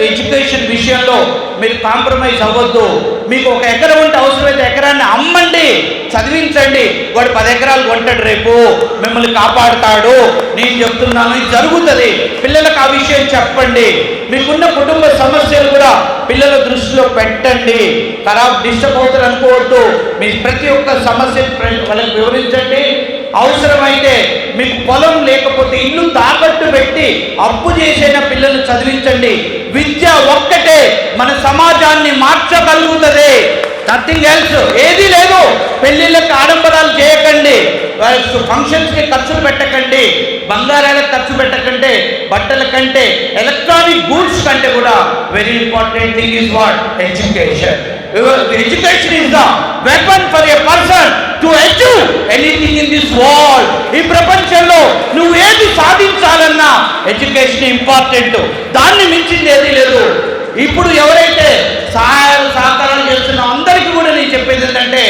Education విషయంలో మీరు compromise అవ్వద్దు. మీకు ఒక ఎకరం ఉంటే అవసరమైతే ఎకరాన్ని అమ్మండి, చదివించండి. వాడు 10 ఎకరాలు కొంటాడు, రేపు మిమ్మల్ని కాపాడుతాడు. నేను చెప్తున్నాను, ఇది జరుగుతుంది. పిల్లలకు ఆ విషయం చెప్పండి. మీకున్న కుటుంబ సమస్యలు కూడా పిల్లల దృష్టిలో పెట్టండి. డిస్టర్బ్ అవుతారు అనుకోవద్దు. మీ ప్రతి ఒక్క సమస్య వాళ్ళకి వివరించండి. అవసరమైతే మీకు పొలం లేకపోతే ఇల్లు తాకట్టు పెట్టి అప్పు చేసైన పిల్లలు చదివించండి. విద్య ఒక్కటే మన సమాజాన్ని మార్చగలుగుతుంది. Nothing else. ఏది లేదు. పెళ్లిళ్ళకి ఆడంబరాలు చేయకండి, ఫంక్షన్స్కి ఖర్చులు పెట్టకండి, బంగారాలకు ఖర్చు పెట్టకండి. బట్టల కంటే ఎలక్ట్రానిక్ గూడ్స్ కంటే కూడా very important thing is what? Education. Education is the weapon for a person to achieve anything in this world. ఈ ప్రపంచంలో నువ్వు ఏది సాధించాలన్నా ఎడ్యుకేషన్ ఇంపార్టెంట్. దాన్ని మించింది ఏది లేదు. ఇప్పుడు ఎవరైతే సహాయాలు సహకారాలు చేస్తున్నా అందరికీ కూడా నేను చెప్పేది ఏంటంటే,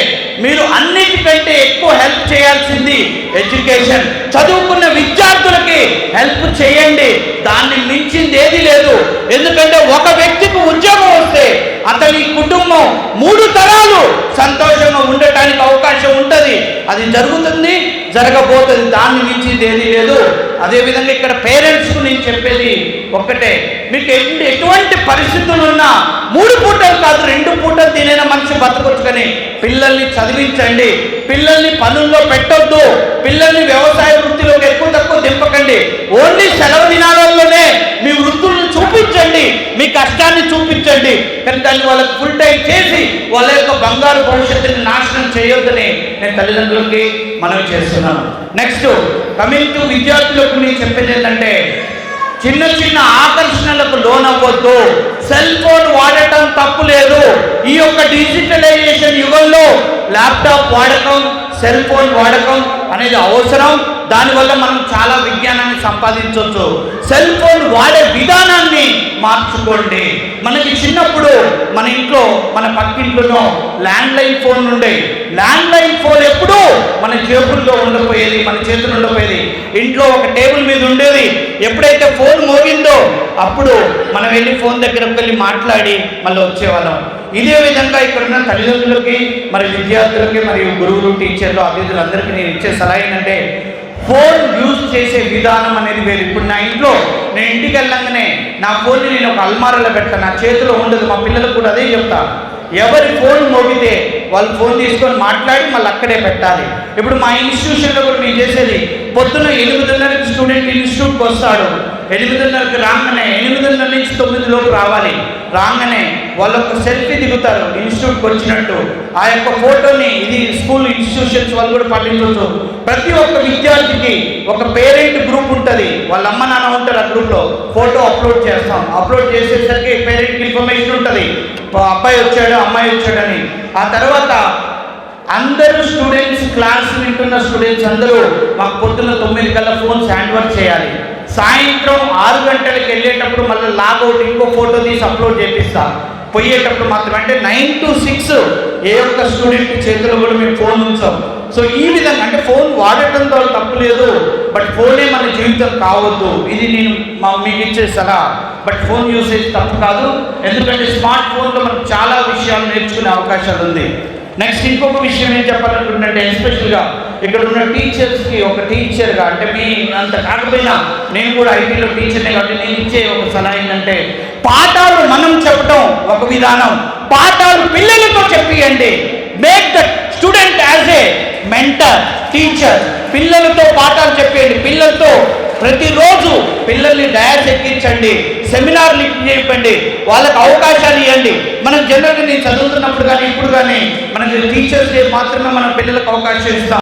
మీరు అన్నిటికంటే ఎక్కువ హెల్ప్ చేయాల్సింది ఎడ్యుకేషన్. చదువుకున్న విద్యార్థులకి హెల్ప్ చేయండి. దాన్ని మించింది ఏది లేదు. ఎందుకంటే ఒక వ్యక్తికి ఉద్యోగం వస్తే అతని కుటుంబం 3 తరాలు సంతోషంగా ఉండటానికి అవకాశం ఉంటుంది. అది జరుగుతుంది, జరగబోతుంది. దాన్ని మించింది ఏది లేదు. అదేవిధంగా ఇక్కడ పేరెంట్స్కు నేను చెప్పేది ఒక్కటే, మీకు ఎటువంటి పరిస్థితులు ఉన్నా 3 పూటలు కాదు 2 పూటలు తినైనా మనిషి బతకొచ్చు, కానీ పిల్లల్ని చదివించండి. పిల్లల్ని పనుల్లో పెట్టొద్దు. పిల్లల్ని వ్యవసాయ వృత్తిలోకి ఎక్కువ తక్కువ దింపకండి. ఓన్లీ సెలవు దినాలలోనే మీ వృత్తులను చూపించండి, మీ కష్టాన్ని చూపించండి. కానీ దాన్ని వాళ్ళకి ఫుల్ టైం చేసి వాళ్ళ యొక్క బంగారు భవిష్యత్తుని నాశనం చేయొద్దని నేను తల్లిదండ్రులకి మనవి చేస్తున్నాను. నెక్స్ట్ కమింగ్ టు విద్యార్థులకు నేను చెప్పేది ఏంటంటే, చిన్న చిన్న ఆకర్షణలకు లోనవ్వద్దు. సెల్ ఫోన్ వాడటం తప్పు లేదు. ఈ యొక్క డిజిటలైజేషన్ యుగంలో ల్యాప్టాప్ వాడకం, సెల్ ఫోన్ వాడకం అనేది అవసరం. దానివల్ల మనం చాలా విజ్ఞానాన్ని సంపాదించవచ్చు. సెల్ ఫోన్ వాడే విధానాన్ని మార్చుకోండి. మనకి చిన్నప్పుడు మన ఇంట్లో మన పక్కింట్లోనో ల్యాండ్లైన్ ఫోన్ ఉండే. ల్యాండ్లైన్ ఫోన్ ఎప్పుడూ మన జేబుల్లో ఉండకపోయేది, మన చేతులు ఉండకపోయేది. ఇంట్లో ఒక టేబుల్ మీద ఉండేది. ఎప్పుడైతే ఫోన్ మోగిందో అప్పుడు మనం వెళ్ళి ఫోన్ దగ్గరకు వెళ్ళి మాట్లాడి మళ్ళీ వచ్చేవాళ్ళం. ఇదే విధంగా ఇక్కడ ఉన్న తల్లిదండ్రులకి, మరి విద్యార్థులకి, మరియు గురువులు, టీచర్లు, అతిథులు అందరికీ నేను ఇచ్చే సలహా ఏంటంటే, ఫోన్ యూజ్ చేసే విధానం అనేది వేరు. ఇప్పుడు నా ఇంట్లో నేను ఇంటికి వెళ్ళంగానే నా ఫోన్ని నేను ఒక అల్మారాలో పెడతాను, నా చేతిలో ఉండదు. మా పిల్లలకు కూడా అదే చెప్తాను. ఎవరి ఫోన్ మోగితే వాళ్ళు ఫోన్ తీసుకొని మాట్లాడి మళ్ళీ అక్కడే పెట్టాలి. ఇప్పుడు మా ఇన్స్టిట్యూషన్లో కూడా మేము చేసేది, పొద్దున్న 8:30కి స్టూడెంట్ ఇన్స్టిట్యూట్కి వస్తాడు. 8:30కి రాగానే 8:30 నుంచి 9 లోపు రావాలి. రాగానే వాళ్ళు ఒక సెల్ఫీ దిగుతారు ఇన్స్టిట్యూట్కి వచ్చినట్టు. ఆ యొక్క ఫోటోని ఇది స్కూల్ ఇన్స్టిట్యూషన్స్ వాళ్ళు కూడా పాటించవచ్చు. ప్రతి ఒక్క విద్యార్థికి ఒక పేరెంట్ గ్రూప్ ఉంటుంది, వాళ్ళ అమ్మ నాన్న ఉంటారు. ఆ గ్రూప్లో ఫోటో అప్లోడ్ చేస్తాం. అప్లోడ్ చేసేసరికి పేరెంట్కి ఇన్ఫర్మేషన్ ఉంటుంది, అబ్బాయి వచ్చాడు అమ్మాయి వచ్చాడని. ఆ తర్వాత అందరూ స్టూడెంట్స్, క్లాస్ వింటున్న స్టూడెంట్స్ అందరూ మాకు పొద్దున్న 9 కల్లా ఫోన్స్ హ్యాండ్ వర్క్ చేయాలి. సాయంత్రం 6 గంటలకు వెళ్ళేటప్పుడు మళ్ళీ లాగౌట్ ఇంకో ఫోటో తీసి అప్లోడ్ చేపిస్తా. పోయేటప్పుడు మాత్రం అంటే 9 to 6 ఏ ఒక్క స్టూడెంట్ చేతిలో కూడా మేము ఫోన్ ఉంచాం. సో ఈ విధంగా అంటే ఫోన్ వాడటంతో తప్పు లేదు, బట్ ఫోనే మన జీవితం కావద్దు. ఇది నేను మీకు ఇచ్చే సలహా. బట్ ఫోన్ యూసేజ్ తప్పు కాదు, ఎందుకంటే స్మార్ట్ ఫోన్లో మనకు చాలా విషయాలు నేర్చుకునే అవకాశాలు ఉంది. నెక్స్ట్ ఇంకొక విషయం ఏం చెప్పాలనుకుంటుంటే, ఎస్పెషల్గా ఇక్కడ ఉన్న టీచర్స్కి ఒక టీచర్గా, అంటే మీ అంత కాకపోయినా నేను కూడా ఐటీలో టీచర్నే కాబట్టి నేను ఇచ్చే ఒక సలహా ఏంటంటే, పాఠాలు మనం చెప్పడం ఒక విధానం, పాఠాలు పిల్లలతో చెప్పియండి. Make the student as a mentor, teacher. పిల్లలతో పాఠాలు చెప్పేయండి. పిల్లలతో ప్రతిరోజు పిల్లల్ని డయాస్ ఎక్కించండి, సెమినార్లు చెప్పండి, వాళ్ళకి అవకాశాలు ఇవ్వండి. మనం జనరల్గా నేను చదువుతున్నప్పుడు కానీ ఇప్పుడు కానీ మనకి టీచర్స్ డే మాత్రమే మన పిల్లలకు అవకాశం ఇస్తాం.